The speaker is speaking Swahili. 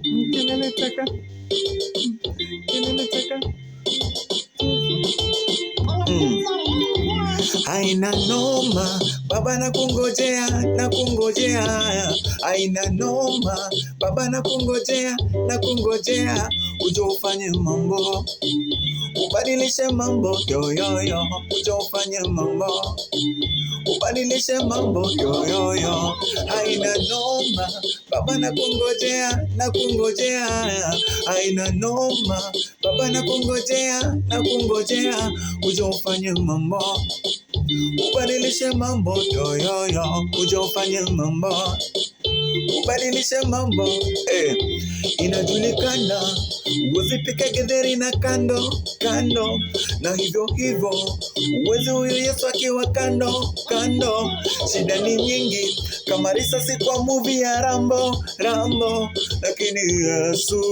Kelele chaka, kelele chaka. Haina noma, baba na kungojea. Haina noma, baba na kungojea. Uje ufanye mambo, ubadilishe mambo, yo yo yo. Uje ufanye mambo, ubadilishe mambo, yo yo yo. Haina noma, baba na kungojea. Haina noma, baba na kungojea. Uje ufanye mambo, ubadilishe mambo, yo yo yo. Uje ufanye mambo, ubadilishe mambo. Inajulikana uwezi pika githeri na kando, na hivyo uwezi huyu Yesu akiwa kando. Shida ni nyingi kama risasi kwa movie ya Rambo, lakini Yesu